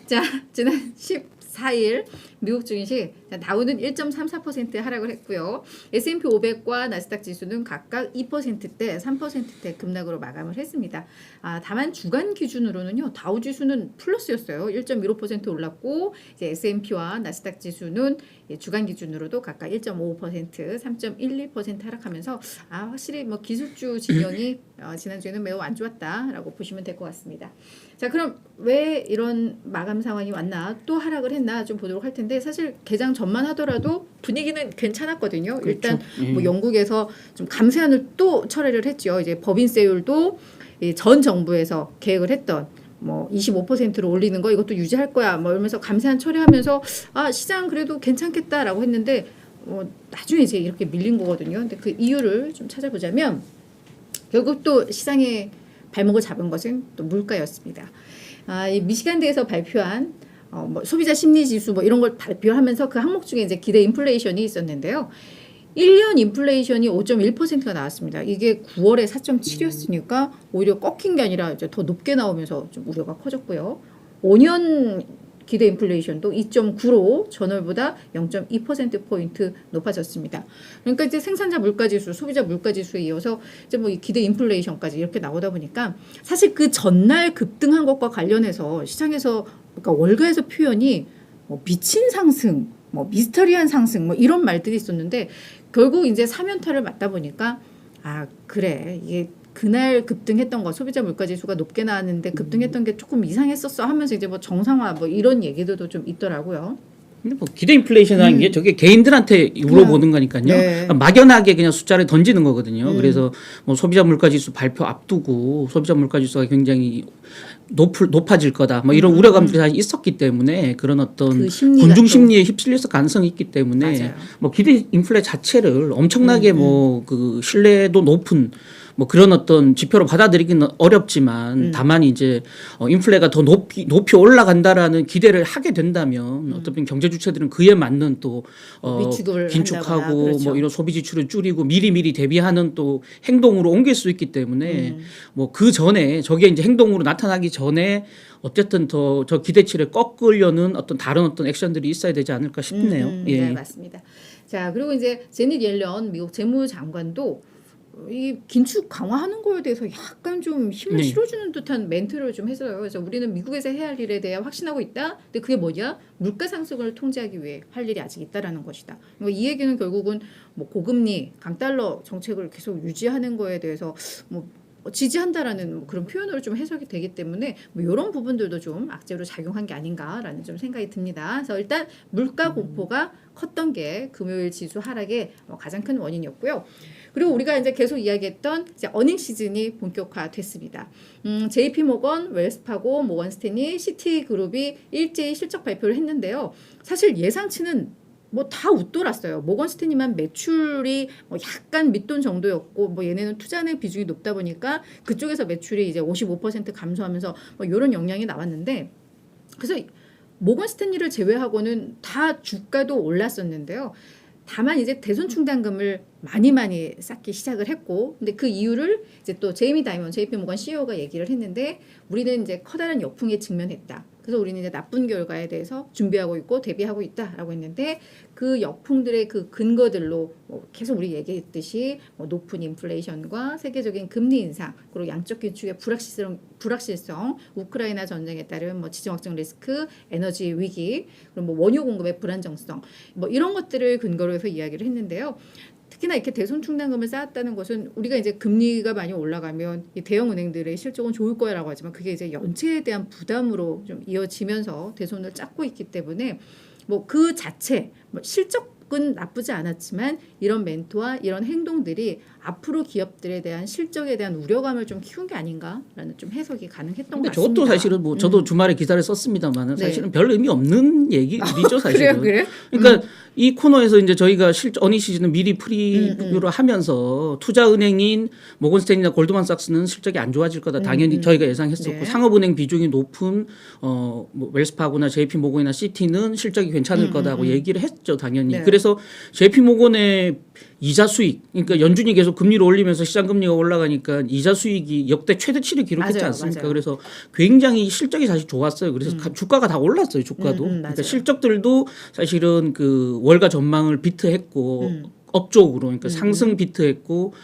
자, 지난 14일 미국 증시 다우는 1.34% 하락을 했고요. S&P 500과 나스닥 지수는 각각 2%대, 3%대 급락으로 마감을 했습니다. 다만 주간 기준으로는요. 다우 지수는 플러스였어요. 1.15% 올랐고 이제 S&P와 나스닥 지수는 주간 기준으로도 각각 1.5%, 3.12% 하락하면서 확실히 뭐 기술주 진영이 지난주에는 매우 안 좋았다라고 보시면 될 것 같습니다. 자, 그럼 왜 이런 마감 상황이 왔나, 또 하락을 했나 좀 보도록 할 텐데, 사실 개장 전만 하더라도 분위기는 괜찮았거든요. 그렇죠. 일단 뭐 영국에서 좀 감세안을 또 철회를 했죠. 이제 법인세율도 전 정부에서 계획을 했던 뭐 25%로 올리는 거 이것도 유지할 거야 뭐 이러면서 감세안 처리하면서 시장 그래도 괜찮겠다라고 했는데 나중에 이제 이렇게 밀린 거거든요. 근데 그 이유를 좀 찾아보자면 결국 또 시장에 발목을 잡은 것은 또 물가였습니다. 이 미시간대에서 발표한 뭐 소비자 심리 지수 뭐 이런 걸 발표하면서 그 항목 중에 이제 기대 인플레이션이 있었는데요. 1년 인플레이션이 5.1%가 나왔습니다. 이게 9월에 4.7이었으니까 오히려 꺾인 게 아니라 이제 더 높게 나오면서 좀 우려가 커졌고요. 5년 기대 인플레이션도 2.9로 전월보다 0.2%포인트 높아졌습니다. 그러니까 이제 생산자 물가지수, 소비자 물가지수에 이어서 이제 뭐 이 기대 인플레이션까지 이렇게 나오다 보니까 사실 그 전날 급등한 것과 관련해서 시장에서 그러니까 월가에서 표현이 뭐 미친 상승, 뭐 미스터리한 상승 뭐 이런 말들이 있었는데 결국 이제 3연타를 맞다 보니까 그래 이게 그날 급등했던 거 소비자 물가지수가 높게 나왔는데 급등했던 게 조금 이상했었어 하면서 이제 뭐 정상화 뭐 이런 얘기들도 좀 있더라고요. 근데 뭐 기대 인플레이션이라는 게 저게 개인들한테 물어보는 거니까요. 네. 막연하게 그냥 숫자를 던지는 거거든요. 그래서 뭐 소비자 물가지수 발표 앞두고 소비자 물가지수가 굉장히 높아질 거다. 뭐 이런 우려감들이 사실 있었기 때문에 그런 어떤 군중 심리에 휩쓸렸을 가능성이 있기 때문에 맞아요. 뭐 기대 인플레 자체를 엄청나게 뭐 그 신뢰도 높은 뭐 그런 어떤 지표로 받아들이기는 어렵지만 다만 이제 인플레가 더 높이 올라간다라는 기대를 하게 된다면 어떤 경제 주체들은 그에 맞는 또 긴축하고 그렇죠. 뭐 이런 소비 지출을 줄이고 미리 대비하는 또 행동으로 옮길 수 있기 때문에 뭐 그 전에 저게 이제 행동으로 나타나기 전에 어쨌든 더 저 기대치를 꺾으려는 어떤 다른 어떤 액션들이 있어야 되지 않을까 싶네요. 예. 네, 맞습니다. 자, 그리고 이제 제닛 옐런 미국 재무장관도 이 긴축 강화하는 거에 대해서 약간 좀 힘을 실어주는 듯한 멘트를 좀 했어요. 그래서 우리는 미국에서 해야 할 일에 대해 확신하고 있다. 근데 그게 뭐냐? 물가 상승을 통제하기 위해 할 일이 아직 있다라는 것이다. 이 얘기는 결국은 뭐 고금리, 강달러 정책을 계속 유지하는 거에 대해서 뭐 지지한다라는 그런 표현으로 좀 해석이 되기 때문에 뭐 이런 부분들도 좀 악재로 작용한 게 아닌가라는 좀 생각이 듭니다. 그래서 일단 물가 공포가 컸던 게 금요일 지수 하락의 가장 큰 원인이었고요. 그리고 우리가 이제 계속 이야기했던 이제 어닝 시즌이 본격화됐습니다. JP 모건, 웰스파고, 모건 스탠리, 시티그룹이 일제히 실적 발표를 했는데요. 사실 예상치는 뭐 다 웃돌았어요. 모건 스탠리만 매출이 뭐 약간 밑돈 정도였고 뭐 얘네는 투자은행 비중이 높다 보니까 그쪽에서 매출이 이제 55% 감소하면서 뭐 이런 영향이 나왔는데 그래서 모건 스탠리를 제외하고는 다 주가도 올랐었는데요. 다만 이제 대손 충당금을 많이 쌓기 시작을 했고, 근데 그 이유를 이제 또 제이미 다이먼 JP 모건 CEO가 얘기를 했는데 우리는 이제 커다란 역풍에 직면했다. 그래서 우리는 이제 나쁜 결과에 대해서 준비하고 있고 대비하고 있다라고 했는데 그 역풍들의 그 근거들로 뭐 계속 우리 얘기했듯이 뭐 높은 인플레이션과 세계적인 금리 인상 그리고 양적 긴축의 불확실성, 우크라이나 전쟁에 따른 뭐 지정 확정 리스크, 에너지 위기, 그리고 뭐 원유 공급의 불안정성 뭐 이런 것들을 근거로 해서 이야기를 했는데요. 특히나 이렇게 대손 충당금을 쌓았다는 것은 우리가 이제 금리가 많이 올라가면 이 대형 은행들의 실적은 좋을 거야라고 하지만 그게 이제 연체에 대한 부담으로 좀 이어지면서 대손을 쌓고 있기 때문에 뭐 그 자체 뭐 실적은 나쁘지 않았지만 이런 멘트와 이런 행동들이 앞으로 기업들에 대한 실적에 대한 우려감을 좀 키운 게 아닌가라는 좀 해석이 가능했던 것 같습니다. 저것도 사실은 뭐 저도 주말에 기사를 썼습니다만은 사실은 별 의미 없는 얘기죠 사실은. 그래요? 그러니까 이 코너에서 이제 저희가 어닝 시즌은 미리 프리뷰를 하면서 투자은행인 모건스탠리나 골드만삭스는 실적이 안 좋아질 거다. 당연히 저희가 예상했었고 상업은행 비중이 높은 뭐 웰스파고나 JP 모건이나 시티는 실적이 괜찮을 거다고 얘기를 했죠 당연히. 그래서 그래서 JP모건의 이자 수익, 그러니까 연준이 계속 금리를 올리면서 시장 금리가 올라가니까 이자 수익이 역대 최대치를 기록했지 맞아요, 않습니까? 맞아요. 그래서 굉장히 실적이 사실 좋았어요. 그래서 주가가 다 올랐어요. 주가도. 그러니까 맞아요. 실적들도 사실은 그 월가 전망을 비트했고 업적으로 그러니까 상승 비트했고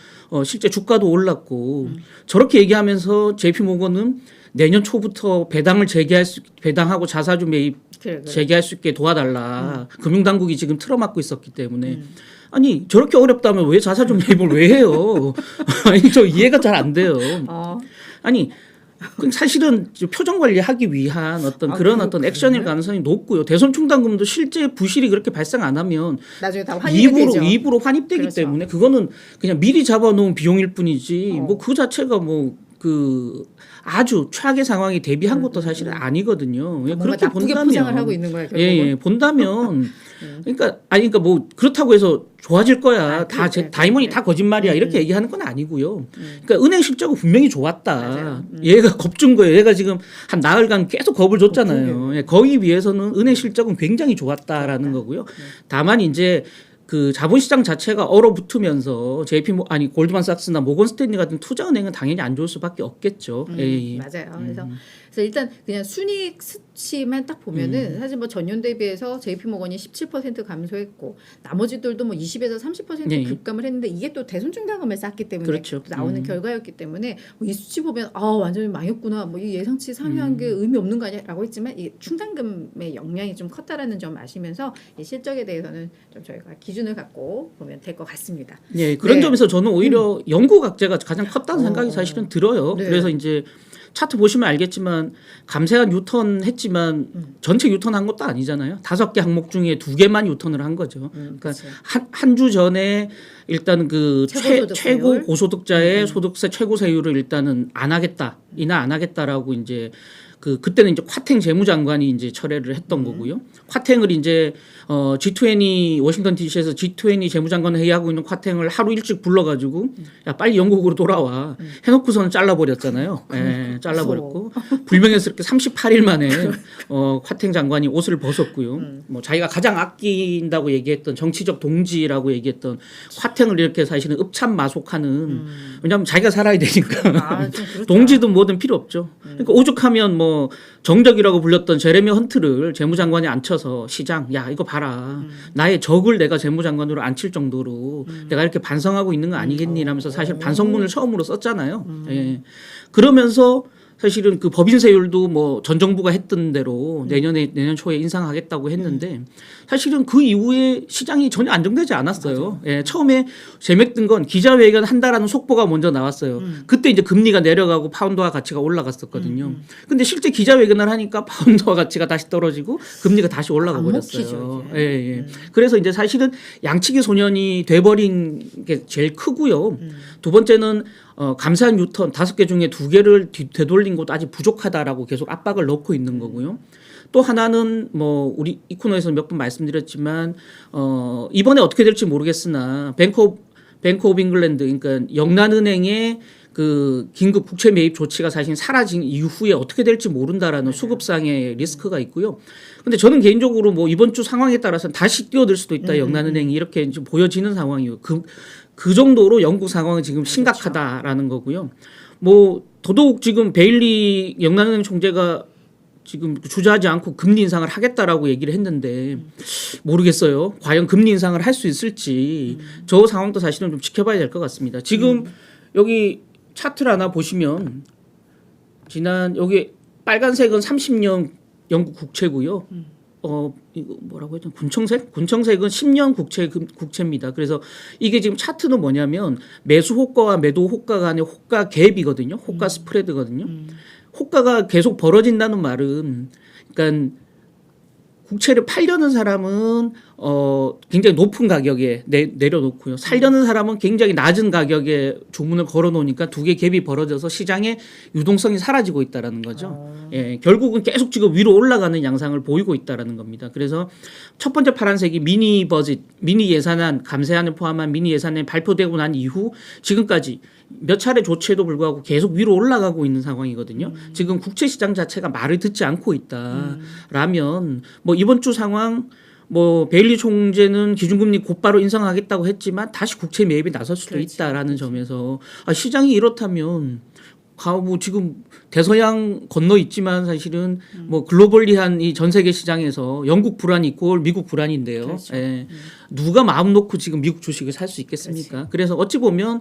실제 주가도 올랐고 저렇게 얘기하면서 JP모건은 내년 초부터 배당하고 자사주 매입 그래. 재개할 수 있게 도와달라. 금융당국이 지금 틀어막고 있었기 때문에 아니 저렇게 어렵다면 왜 자사주 매입을 왜 해요? 아니 저 이해가 잘 안 돼요. 아니 사실은 표정 관리하기 위한 어떤 그런 어떤 액션일 가능성이 높고요. 대선 충당금도 실제 부실이 그렇게 발생 안 하면 나중에 다 환입이 되죠. 입으로 환입되기 그렇죠. 때문에 그거는 그냥 미리 잡아놓은 비용일 뿐이지 뭐 그 자체가 뭐 그 아주 최악의 상황에 대비한 것도 사실은 아니거든요. 뭔가 그렇게 나쁘게 본다면 포장을 하고 있는 거야 결국은. 예, 본다면 그러니까 뭐 그렇다고 해서 좋아질 거야. 다 다이몬이 다 거짓말이야. 이렇게 얘기하는 건 아니고요. 그러니까 은행 실적은 분명히 좋았다. 맞아요. 얘가 겁준 거예요. 얘가 지금 한 나흘간 계속 겁을 줬잖아요. 거기 비해서는 은행 실적은 굉장히 좋았다라는 거고요. 다만 이제 그 자본시장 자체가 얼어붙으면서 골드만삭스나 모건스탠리 같은 투자은행은 당연히 안 좋을 수밖에 없겠죠. 맞아요. 그래서 일단 그냥 순이익 수치만 딱 보면은 사실 뭐 전년 대비해서 JP모건이 17% 감소했고 나머지들도 뭐 20에서 30% 급감을 했는데 이게 또 대손 충당금을 쌓기 때문에 그렇죠. 나오는 결과였기 때문에 뭐이 수치 보면 완전히 망했구나. 뭐 이 예상치 상회한 게 의미 없는 거 아니야라고 했지만 이 충당금의 영향이 좀 컸다라는 점 아시면서 이 실적에 대해서는 좀 저희가 기준을 갖고 보면 될 것 같습니다. 네, 그런 점에서 저는 오히려 연구 악재가 가장 컸다는 생각이 사실은 들어요. 네. 그래서 이제 차트 보시면 알겠지만 감세가 유턴 했지만 전체 유턴한 것도 아니잖아요. 5개 항목 중에 2개만 유턴을 한 거죠. 그러니까 한 주 전에 일단 그 최고 고소득자의 소득세 최고세율을 일단은 안 하겠다. 인하 안 하겠다라고 이제 그때는 이제 콰탱 재무장관이 이제 철회를 했던 거고요. 콰탱을 이제 G20 워싱턴 DC에서 G20 재무장관 회의하고 있는 콰탱을 하루 일찍 불러가지고 야 빨리 영국으로 돌아와 해놓고서는 잘라버렸잖아요. 예, 잘라버렸고 불명예스럽게 38일 만에 콰탱 장관이 옷을 벗었고요. 뭐 자기가 가장 아낀다고 얘기했던 정치적 동지라고 얘기했던 콰탱을 이렇게 사실은 읍참마속하는 왜냐하면 자기가 살아야 되니까 동지든 뭐든 필요 없죠. 그러니까 오죽하면 뭐 정적이라고 불렸던 제레미 헌트를 재무장관에 앉혀서 시장 야 이거 봐라 나의 적을 내가 재무장관으로 앉힐 정도로 내가 이렇게 반성하고 있는 거 아니겠니 이러면서 사실 반성문을 처음으로 썼잖아요. 예. 그러면서 사실은 그 법인세율도 뭐 전 정부가 했던 대로 내년 초에 인상하겠다고 했는데 사실은 그 이후에 시장이 전혀 안정되지 않았어요. 예, 처음에 재밌던 건 기자회견 한다라는 속보가 먼저 나왔어요. 그때 이제 금리가 내려가고 파운드화 가치가 올라갔었거든요. 근데 실제 기자회견을 하니까 파운드화 가치가 다시 떨어지고 금리가 다시 올라가 버렸어요. 예, 예. 그래서 이제 사실은 양측의 소년이 돼버린 게 제일 크고요. 두 번째는 감세한 유턴 5개 중에 2개를 되돌린 것도 아직 부족하다라고 계속 압박을 넣고 있는 거고요. 또 하나는 뭐 우리 이 코너에서 몇 번 말씀드렸지만 이번에 어떻게 될지 모르겠으나 뱅크 오브 잉글랜드 그러니까 영란은행의 그 긴급 국채 매입 조치가 사실 사라진 이후에 어떻게 될지 모른다라는 수급상의 리스크가 있고요. 근데 저는 개인적으로 뭐 이번 주 상황에 따라서는 다시 뛰어들 수도 있다. 영란은행이 이렇게 지금 보여지는 상황이에요. 그 정도로 영국 상황은 지금 심각하다라는 거고요. 뭐 더더욱 지금 베일리 영란은행 총재가 지금 주저하지 않고 금리 인상을 하겠다라고 얘기를 했는데 모르겠어요. 과연 금리 인상을 할 수 있을지 저 상황도 사실은 좀 지켜봐야 될 것 같습니다. 지금 여기 차트를 하나 보시면 지난 여기 빨간색은 30년 영국 국채고요. 이거 뭐라고 했죠? 군청색? 군청색은 10년 국채입니다. 그래서 이게 지금 차트는 뭐냐면 매수 호가와 매도 호가 간의 호가 갭이거든요. 호가 스프레드거든요. 호가가 계속 벌어진다는 말은 그러니까 국채를 팔려는 사람은 굉장히 높은 가격에 내려놓고요. 살려는 사람은 굉장히 낮은 가격에 주문을 걸어놓으니까 두 개 갭이 벌어져서 시장의 유동성이 사라지고 있다라는 거죠. 예, 결국은 계속 지금 위로 올라가는 양상을 보이고 있다라는 겁니다. 그래서 첫 번째 파란색이 미니 버짓, 미니 예산안, 감세안을 포함한 미니 예산안이 발표되고 난 이후 지금까지 몇 차례 조치에도 불구하고 계속 위로 올라가고 있는 상황이거든요. 지금 국채 시장 자체가 말을 듣지 않고 있다라면 뭐 이번 주 상황 뭐 베일리 총재는 기준금리 곧바로 인상하겠다고 했지만 다시 국채 매입에 나설 수도 그렇지, 있다라는 점에서 시장이 이렇다면 뭐 지금 대서양 건너 있지만 사실은 뭐 글로벌리한 이 전 세계 시장에서 영국 불안이 있고 미국 불안인데요. 그렇죠. 예. 누가 마음 놓고 지금 미국 주식을 살 수 있겠습니까? 그래서 어찌 보면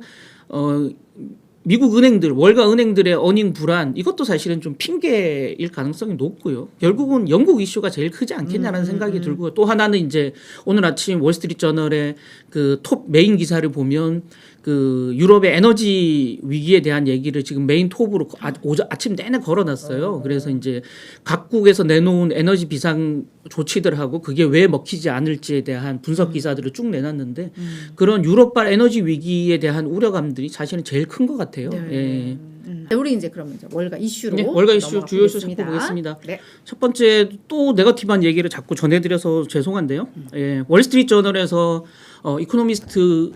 미국 은행들, 월가 은행들의 어닝 불안 이것도 사실은 좀 핑계일 가능성이 높고요. 결국은 영국 이슈가 제일 크지 않겠냐라는 생각이 들고요. 또 하나는 이제 오늘 아침 월스트리트저널의 그 톱 메인 기사를 보면 그 유럽의 에너지 위기에 대한 얘기를 지금 메인 톱으로 아침 내내 걸어놨어요. 그래서 이제 각국에서 내놓은 에너지 비상 조치들하고 그게 왜 먹히지 않을지에 대한 분석 기사들을 쭉 내놨는데 그런 유럽발 에너지 위기에 대한 우려감들이 사실은 제일 큰 것 같아요. 네. 예. 우리 이제 그러면 이제 월가 이슈로 네, 월가 이슈 넘어가 주요 이슈 보겠습니다. 살펴보겠습니다. 네. 첫 번째 또 네거티브한 얘기를 자꾸 전해드려서 죄송한데요. 예, 월스트리트저널에서 이코노미스트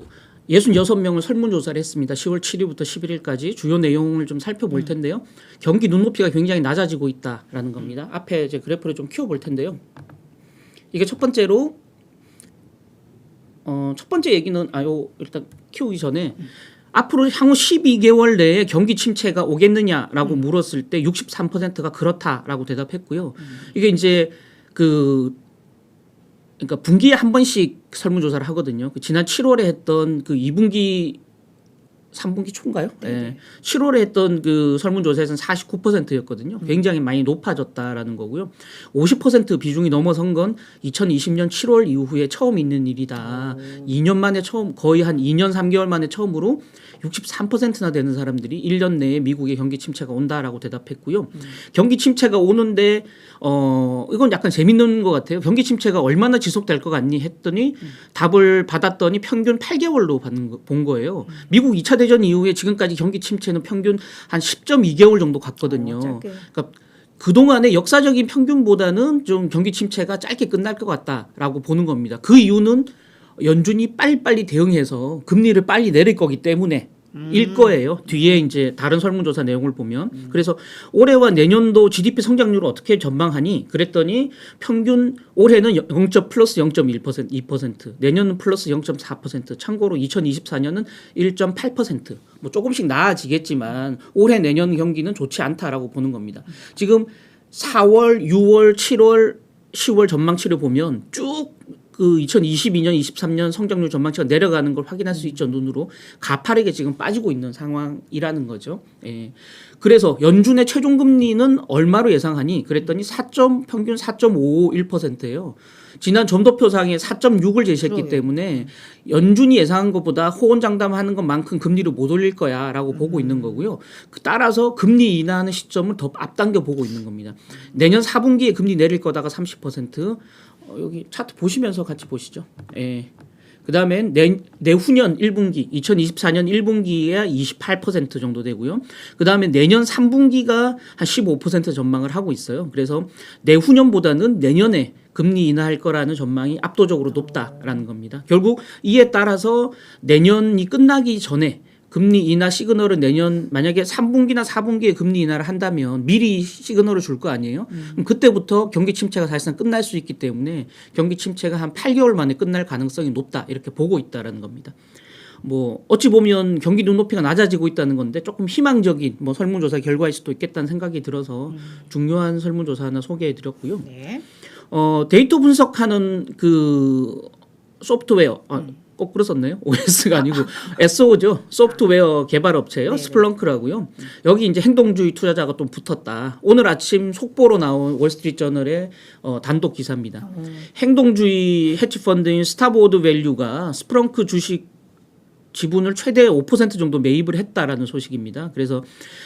66명을 설문조사를 했습니다. 10월 7일부터 11일까지 주요 내용을 좀 살펴볼 텐데요. 경기 눈높이가 굉장히 낮아지고 있다라는 겁니다. 앞에 이제 그래프를 좀 키워볼 텐데요. 이게 첫 번째로 첫 번째 얘기는 일단 키우기 전에 앞으로 향후 12개월 내에 경기 침체가 오겠느냐라고 물었을 때 63%가 그렇다라고 대답했고요. 이게 이제 그러니까 분기에 한 번씩 설문조사를 하거든요. 지난 7월에 했던 그 2분기 3분기 초인가요? 네. 7월에 했던 그 설문조사에서는 49%였거든요. 굉장히 많이 높아졌다라는 거고요. 50% 비중이 넘어선 건 2020년 7월 이후에 처음 있는 일이다. 2년 만에 거의 한 2년 3개월 만에 처음으로 63%나 되는 사람들이 1년 내에 미국의 경기 침체가 온다라고 대답했고요. 경기 침체가 오는데 이건 약간 재밌는 것 같아요. 경기 침체가 얼마나 지속될 것 같니 했더니 답을 받았더니 평균 8개월로 본 거예요. 미국 2차 대전 이후에 지금까지 경기 침체는 평균 한 10.2개월 정도 갔거든요. 그러니까 그동안의 역사적인 평균보다는 좀 경기 침체가 짧게 끝날 것 같다라고 보는 겁니다. 그 이유는 연준이 빨리빨리 대응해서 금리를 빨리 내릴 거기 때문에 일 거예요. 뒤에 이제 다른 설문조사 내용을 보면. 그래서 올해와 내년도 GDP 성장률을 어떻게 전망하니? 그랬더니 평균 올해는 플러스 0.1%, 2%, 내년은 플러스 0.4%, 참고로 2024년은 1.8%. 뭐 조금씩 나아지겠지만 올해 내년 경기는 좋지 않다라고 보는 겁니다. 지금 4월, 6월, 7월, 10월 전망치를 보면 쭉 그 2022년, 23년 성장률 전망치가 내려가는 걸 확인할 수 있죠. 눈으로 가파르게 지금 빠지고 있는 상황이라는 거죠. 예. 그래서 연준의 최종 금리는 얼마로 예상하니? 그랬더니 평균 4.51%예요. 지난 점도표상에 4.6을 제시했기 때문에 연준이 예상한 것보다 호언장담하는 것만큼 금리를 못 올릴 거야라고 보고 있는 거고요. 따라서 금리 인하하는 시점을 더 앞당겨 보고 있는 겁니다. 내년 4분기에 금리 내릴 거다가 30%. 여기 차트 보시면서 같이 보시죠. 예. 그다음에 내후년 1분기 2024년 1분기에 28% 정도 되고요. 그다음에 내년 3분기가 한 15% 전망을 하고 있어요. 그래서 내후년보다는 내년에 금리 인하할 거라는 전망이 압도적으로 높다라는 겁니다. 결국 이에 따라서 내년이 끝나기 전에 금리 인하 시그널을 내년 만약에 3분기나 4분기에 금리 인하를 한다면 미리 시그널을 줄 거 아니에요. 그럼 그때부터 경기 침체가 사실상 끝날 수 있기 때문에 경기 침체가 한 8개월 만에 끝날 가능성이 높다 이렇게 보고 있다라는 겁니다. 뭐 어찌 보면 경기 눈높이가 낮아지고 있다는 건데 조금 희망적인 뭐 설문조사 결과일 수도 있겠다는 생각이 들어서 중요한 설문조사 하나 소개해드렸고요. 네. 데이터 분석하는 그 소프트웨어 거꾸로 썼네요. OS가 아니고 SO죠. 소프트웨어 개발 업체요. 네네. 스플렁크라고요. 여기 이제 행동주의 투자자가 또 붙었다. 오늘 아침 속보로 나온 월스트리트저널의 단독 기사입니다. 행동주의 헤지펀드인 스타보드 밸류가 스플렁크 주식 지분을 최대 5% 정도 매입을 했다라는 소식입니다. 그래서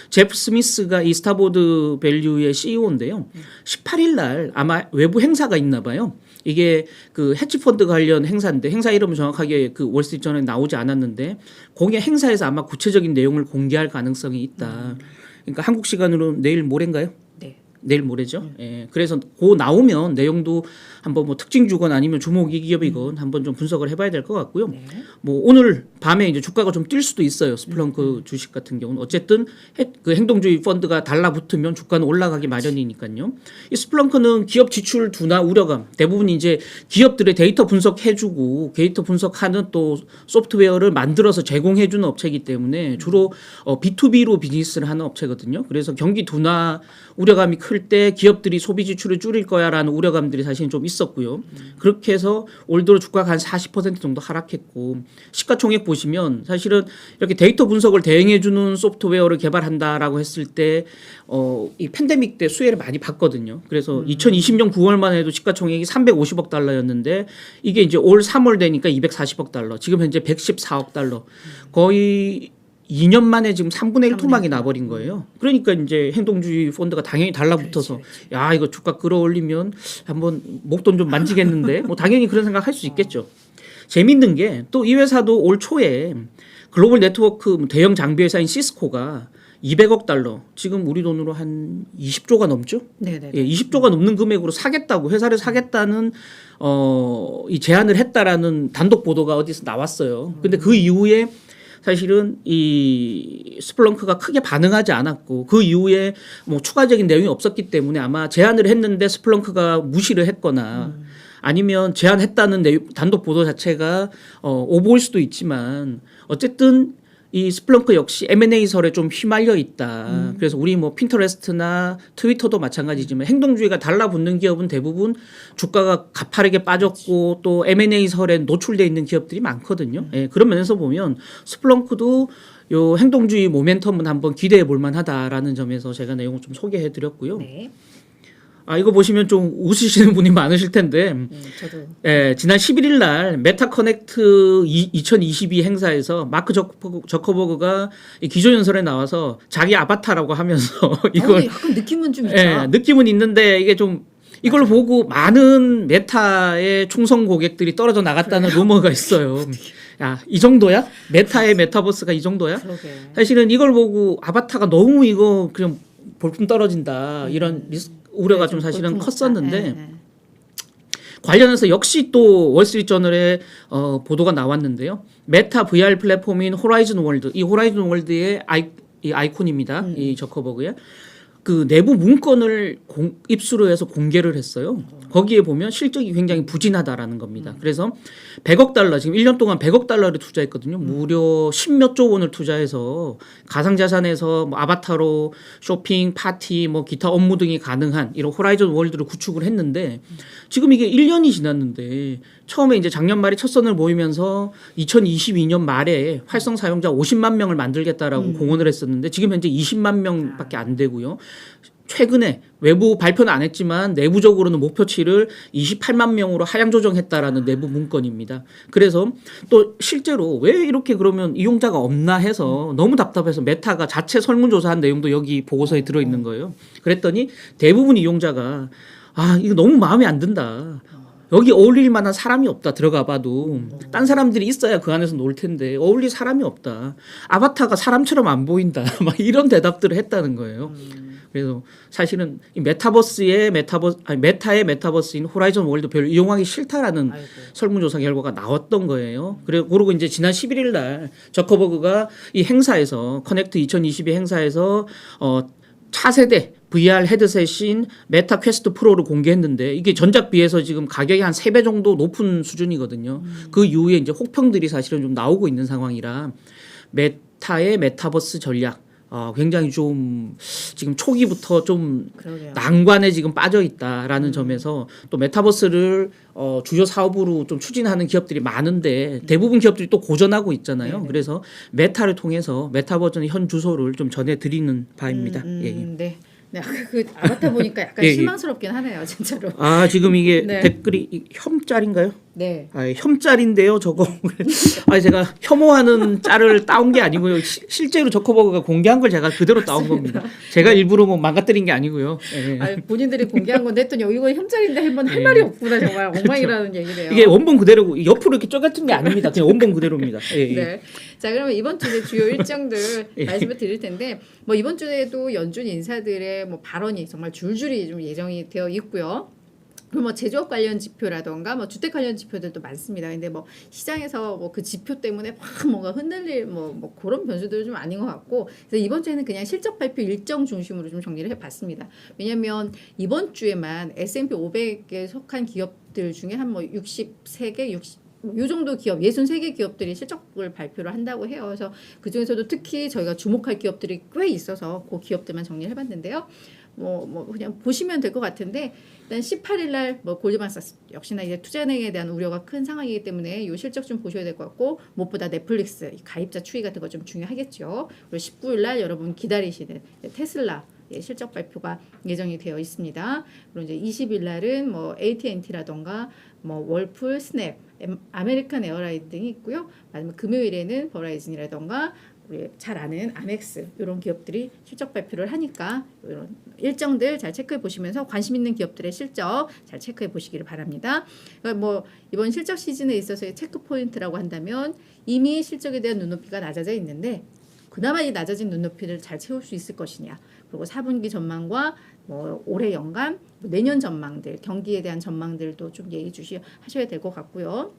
제프 스미스가 이 스타보드 밸류의 CEO인데요. 18일 날 아마 외부 행사가 있나 봐요. 이게 그 헤지펀드 관련 행사인데 행사 이름은 정확하게 그 월스트리트저널에 나오지 않았는데 거기 행사에서 아마 구체적인 내용을 공개할 가능성이 있다. 그러니까 한국 시간으로 내일 모레인가요? 네. 내일 모레죠. 예. 그래서 그 나오면 내용도 한번 뭐 특징 주건 아니면 주목이 기업이건 한번 좀 분석을 해봐야 될 것 같고요. 네. 뭐 오늘 밤에 이제 주가가 좀 뛸 수도 있어요. 스플렁크 주식 같은 경우는 어쨌든 그 행동주의 펀드가 달라붙으면 주가는 올라가기 마련이니까요. 이 스플렁크는 기업 지출 둔화 우려감 대부분 이제 기업들의 데이터 분석해주고 데이터 분석하는 또 소프트웨어를 만들어서 제공해주는 업체이기 때문에 주로 B2B로 비즈니스를 하는 업체거든요. 그래서 경기 둔화 우려감이 클 때 기업들이 소비 지출을 줄일 거야라는 우려감들이 사실 좀 있었고요. 그렇게 해서 올 들어 주가가 한 40% 정도 하락했고 시가총액 보시면 사실은 이렇게 데이터 분석을 대행해주는 소프트웨어를 개발한다라고 했을 때 이 팬데믹 때 수혜를 많이 봤거든요. 그래서 2020년 9월만 해도 시가총액이 350억 달러였는데 이게 이제 올 3월 되니까 240억 달러, 지금 현재 114억 달러, 거의 2년 만에 지금 3분의 1 토막이 나버린 거예요. 그러니까 이제 행동주의 펀드가 당연히 달라붙어서 야 이거 주가 끌어올리면 한번 목돈 좀 만지겠는데 뭐 당연히 그런 생각 할 수 있겠죠. 재밌는 게 또 이 회사도 올 초에 글로벌 네트워크 대형 장비 회사인 시스코가 200억 달러, 지금 우리 돈으로 한 20조가 넘죠? 네네. 예, 20조가 넘는 금액으로 사겠다고, 회사를 사겠다는 이 제안을 했다라는 단독 보도가 어디서 나왔어요. 근데 그 이후에 사실은 이 스플렁크가 크게 반응하지 않았고 그 이후에 뭐 추가적인 내용이 없었기 때문에 아마 제안을 했는데 스플렁크가 무시를 했거나 아니면 제안했다는 내용, 단독 보도 자체가 오보일 수도 있지만 어쨌든 이 스플렁크 역시 M&A설에 좀 휘말려 있다. 그래서 우리 뭐 핀터레스트나 트위터도 마찬가지지만 행동주의가 달라붙는 기업은 대부분 주가가 가파르게 빠졌고 또 M&A설에 노출돼 있는 기업들이 많거든요. 예, 그런 면에서 보면 스플렁크도 요 행동주의 모멘텀은 한번 기대해 볼 만하다라는 점에서 제가 내용을 좀 소개해 드렸고요. 네. 아, 이거 보시면 좀 웃으시는 분이 많으실 텐데, 저도. 예, 지난 11일 날 메타 커넥트 2022 행사에서 마크 저커버그가 이 기조연설에 나와서 자기 아바타라고 하면서 이걸 약간 느낌은 좀 있죠. 예, 느낌은 있는데 이게 좀 이걸 보고 많은 메타의 충성 고객들이 떨어져 나갔다는 루머가 있어요. 야, 이 정도야? 메타의 메타버스가 이 정도야? 그러게. 사실은 이걸 보고 아바타가 너무 이거 그냥 볼품 떨어진다 이런 우려가 좀 사실은 컸었는데 관련해서 역시 또 월스트리트저널에 보도가 나왔는데요. 메타 VR 플랫폼인 호라이즌 월드, 이 호라이즌 월드의 이 아이콘입니다. 이 저커버그의 그 내부 문건을 입수를 해서 공개를 했어요. 거기에 보면 실적이 굉장히 부진하다라는 겁니다. 그래서 100억 달러, 지금 1년 동안 100억 달러를 투자했거든요. 무려 10몇 조 원을 투자해서 가상자산에서 뭐 아바타로 쇼핑, 파티, 뭐 기타 업무 등이 가능한 이런 호라이즌 월드를 구축을 했는데 지금 이게 1년이 지났는데 처음에 이제 작년 말에 첫 선을 보이면서 2022년 말에 활성 사용자 50만 명을 만들겠다라고 공언을 했었는데 지금 현재 20만 명밖에 안 되고요. 최근에 외부 발표는 안 했지만 내부적으로는 목표치를 28만 명으로 하향 조정했다라는 내부 문건입니다. 그래서 또 실제로 왜 이렇게 그러면 이용자가 없나 해서 너무 답답해서 메타가 자체 설문조사한 내용도 여기 보고서에 들어있는 거예요. 그랬더니 대부분 이용자가 아 이거 너무 마음에 안 든다. 여기 어울릴 만한 사람이 없다. 들어가 봐도 딴 사람들이 있어야 그 안에서 놀 텐데 어울릴 사람이 없다. 아바타가 사람처럼 안 보인다. 막 이런 대답들을 했다는 거예요. 그래서 사실은 이 메타의 메타버스인 호라이즌 월드 별로 이용하기 싫다라는 설문조사 결과가 나왔던 거예요. 그리고 이제 지난 11일 날 저커버그가 이 행사에서 커넥트 2022 행사에서 차세대 VR 헤드셋인 메타 퀘스트 프로를 공개했는데 이게 전작 비해서 지금 가격이 한 3배 정도 높은 수준이거든요. 그 이후에 이제 혹평들이 사실은 좀 나오고 있는 상황이라 메타의 메타버스 전략 굉장히 좀 지금 초기부터 좀 그러게요. 난관에 지금 빠져 있다라는 점에서 또 메타버스를 주요 사업으로 좀 추진하는 기업들이 많은데 대부분 기업들이 또 고전하고 있잖아요. 네네. 그래서 메타를 통해서 메타버전의 현 주소를 좀 전해드리는 바입니다. 예. 네. 네, 아까 그 아바타 보니까 약간 예, 예. 실망스럽긴 하네요, 진짜로. 아 지금 이게 네. 댓글이 혐짤인가요? 네. 아, 혐짤인데요, 저거. 제가 혐오하는 짤을 따온 게 아니고요. 실제로 저커버그가 공개한 걸 제가 그대로 따온 겁니다. 제가 일부러 뭐 망가뜨린 게 아니고요. 예. 본인들이 공개한 건데 했더니 이거 혐짤인데 한번 할 말이 없구나 정말 엉망이라는 얘기네요. 이게 원본 그대로고 옆으로 이렇게 쪼개진 게 아닙니다. 그냥 원본 그대로입니다. 예. 네. 자, 그러면 이번 주에 주요 일정들 예. 말씀을 드릴 텐데 뭐 이번 주에도 연준 인사들의 뭐 발언이 정말 줄줄이 좀 예정이 되어 있고요. 그리고 뭐 제조업 관련 지표라던가 뭐 주택 관련 지표들도 많습니다. 근데 뭐 시장에서 뭐 그 지표 때문에 막 뭔가 흔들릴 뭐 그런 변수들은 좀 아닌 것 같고, 그래서 이번 주에는 그냥 실적 발표 일정 중심으로 좀 정리를 해봤습니다. 왜냐하면 이번 주에만 S&P 500에 속한 기업들 중에 한 뭐 63개, 요 정도 기업, 63개 기업들이 실적을 발표를 한다고 해요. 그래서 그 중에서도 특히 저희가 주목할 기업들이 꽤 있어서 그 기업들만 정리를 해봤는데요. 뭐 그냥 보시면 될 것 같은데, 일단 18일 날 뭐 골드만삭스 역시나 이제 투자은행에 대한 우려가 큰 상황이기 때문에 요 실적 좀 보셔야 될 것 같고, 무엇보다 넷플릭스 가입자 추이 같은 거 좀 중요하겠죠. 그리고 19일 날 여러분 기다리시는 테슬라 실적 발표가 예정이 되어 있습니다. 그리고 이제 20일 날은 뭐 AT&T라던가 뭐 월풀, 스냅, 아메리칸 에어라인 등이 있고요. 마지막 금요일에는 버라이즌이라던가 우리 잘 아는 아멕스 이런 기업들이 실적 발표를 하니까 이런 일정들 잘 체크해 보시면서 관심 있는 기업들의 실적 잘 체크해 보시기를 바랍니다. 그러니까 뭐 이번 실적 시즌에 있어서의 체크 포인트라고 한다면 이미 실적에 대한 눈높이가 낮아져 있는데 그나마 이 낮아진 눈높이를 잘 채울 수 있을 것이냐, 그리고 4분기 전망과 뭐 올해 연간, 내년 전망들, 경기에 대한 전망들도 좀 예의주시하셔야 될 것 같고요.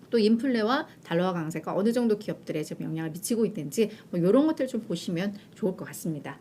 또 인플레와 달러화 강세가 어느 정도 기업들에 좀 영향을 미치고 있는지 뭐 이런 것들 좀 보시면 좋을 것 같습니다.